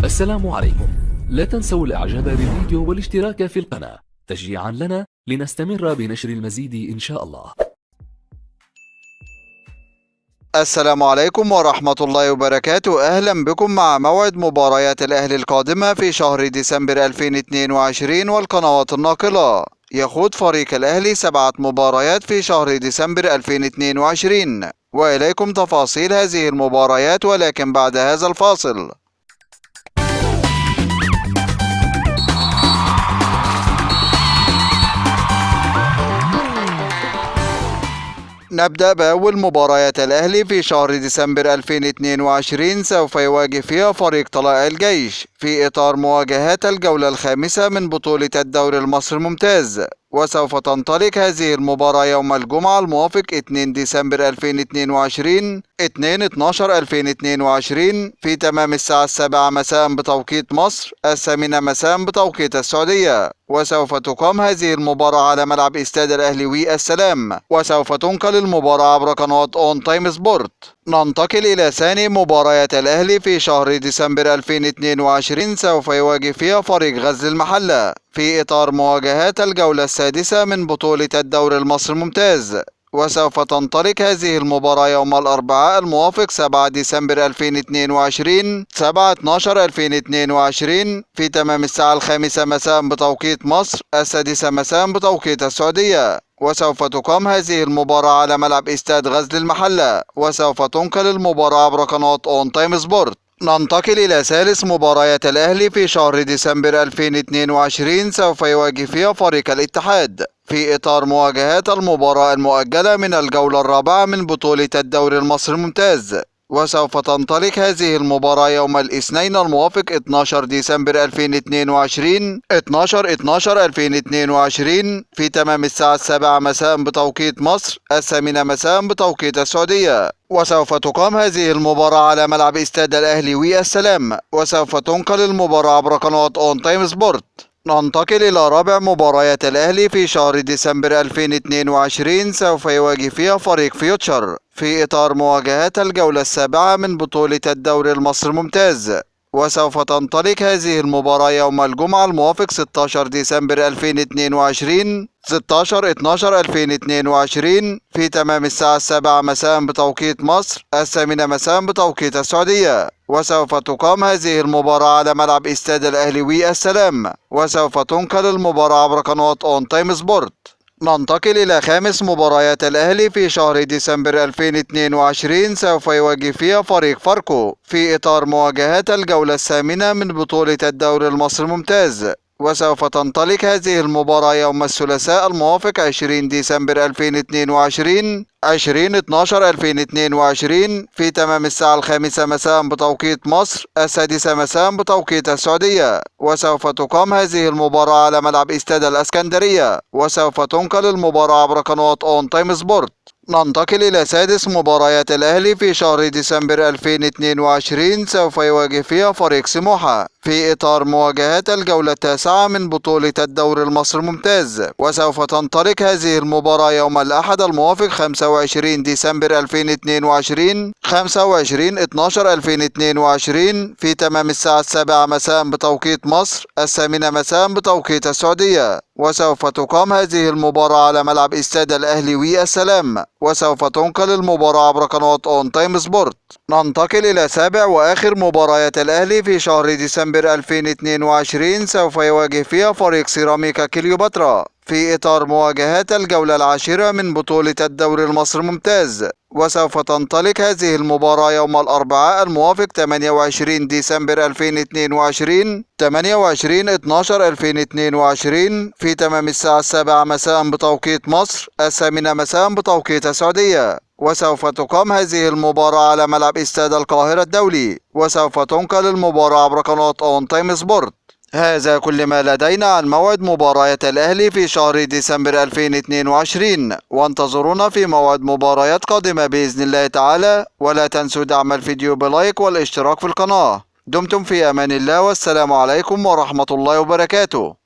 السلام عليكم. لا تنسوا الاعجاب بالفيديو والاشتراك في القناة تشجيعا لنا لنستمر بنشر المزيد ان شاء الله. السلام عليكم ورحمة الله وبركاته. أهلا بكم مع موعد مباريات الأهلي القادمة في شهر ديسمبر 2022 والقنوات الناقلة. يخوض فريق الأهلي 7 مباريات في شهر ديسمبر 2022، وإليكم تفاصيل هذه المباريات ولكن بعد هذا الفاصل. نبدأ بأول مباريات الأهلي في شهر ديسمبر 2022. سوف يواجه فيها فريق طلائع الجيش في إطار مواجهات الجولة الخامسة من بطولة الدوري المصري الممتاز، وسوف تنطلق هذه المباراة يوم الجمعة الموافق 2 ديسمبر 2022 2/12/2022 في تمام الساعة 7 مساء بتوقيت مصر، 8 مساء بتوقيت السعودية. وسوف تقام هذه المباراة على ملعب استاد الأهلي السلام، وسوف تنقل المباراة عبر قناة اون تايم سبورت. ننتقل إلى ثاني مباريات الأهلي في شهر ديسمبر 2022. سوف يواجه فيها فريق غزل المحلة في إطار مواجهات الجولة السادسة من بطولة الدوري المصري الممتاز، وسوف تنطلق هذه المباراة يوم الأربعاء الموافق 7 ديسمبر 2022 7/12/2022 في تمام الساعة 5 مساء بتوقيت مصر، 6 مساء بتوقيت السعودية. وسوف تقام هذه المباراة على ملعب استاد غزل المحلة، وسوف تنقل المباراة عبر قناة اون تايم سبورت. ننتقل إلى ثالث مباريات الأهلي في شهر ديسمبر 2022. سوف يواجه فيها فريق الاتحاد في إطار مواجهات المباراة المؤجلة من الجولة الرابعة من بطولة الدوري المصري الممتاز، وسوف تنطلق هذه المباراة يوم الاثنين الموافق 12 ديسمبر 2022 12/12/2022 في تمام الساعة 7 مساء بتوقيت مصر، 8 مساء بتوقيت السعودية. وسوف تقام هذه المباراة على ملعب استاد الأهلي السلام، وسوف تنقل المباراة عبر قناة اون تايم سبورت. ننتقل إلى رابع مباريات الأهلي في شهر ديسمبر 2022. سوف يواجه فيها فريق فيوتشر في إطار مواجهات الجولة السابعة من بطولة الدوري المصري الممتاز، وسوف تنطلق هذه المباراة يوم الجمعة الموافق 16 ديسمبر 2022 16/12/2022 في تمام الساعة 7 مساء بتوقيت مصر، 8 مساء بتوقيت السعودية. وسوف تقام هذه المباراة على ملعب استاد الأهلي السلام، وسوف تنقل المباراة عبر قناة اون تايم سبورت. ننتقل إلى خامس مباريات الأهلي في شهر ديسمبر 2022. سوف يواجه فيها فريق فاركو في إطار مواجهات الجولة الثامنة من بطولة الدوري المصري الممتاز، وسوف تنطلق هذه المباراة يوم الثلاثاء الموافق 20 ديسمبر 2022 20/12/2022 في تمام الساعة 5 مساء بتوقيت مصر، 6 مساء بتوقيت السعودية. وسوف تقام هذه المباراة على ملعب استاد الإسكندرية، وسوف تنقل المباراة عبر قناة اون تايم سبورت. ننتقل إلى سادس مباريات الأهلي في شهر ديسمبر 2022. سوف يواجه فيها فريق سموحة في إطار مواجهات الجولة التاسعة من بطولة الدوري المصري الممتاز، وسوف تنطلق هذه المباراة يوم الأحد الموافق 25 ديسمبر 2022 25/12/2022 في تمام الساعة 7 مساء بتوقيت مصر، 8 مساء بتوقيت السعودية. وسوف تقام هذه المباراة على ملعب استاد الأهلي السلام، وسوف تنقل المباراة عبر قناة اون تايم سبورت. ننتقل إلى سابع وآخر مباريات الأهلي في شهر ديسمبر 2022. سوف يواجه فيها فريق سيراميكا كليوباترا في إطار مواجهات الجولة العاشرة من بطولة الدوري المصري الممتاز، وسوف تنطلق هذه المباراة يوم الأربعاء الموافق 28 ديسمبر 2022 28/12/2022 في تمام الساعة 7 مساء بتوقيت مصر، 8 مساء بتوقيت السعودية. وسوف تقام هذه المباراة على ملعب استاد القاهرة الدولي، وسوف تنقل المباراة عبر قناة اون تايم سبورت. هذا كل ما لدينا عن موعد مباريات الأهلي في شهر ديسمبر 2022، وانتظرونا في موعد مباريات قادمة بإذن الله تعالى. ولا تنسوا دعم الفيديو بلايك والاشتراك في القناة. دمتم في أمان الله، والسلام عليكم ورحمة الله وبركاته.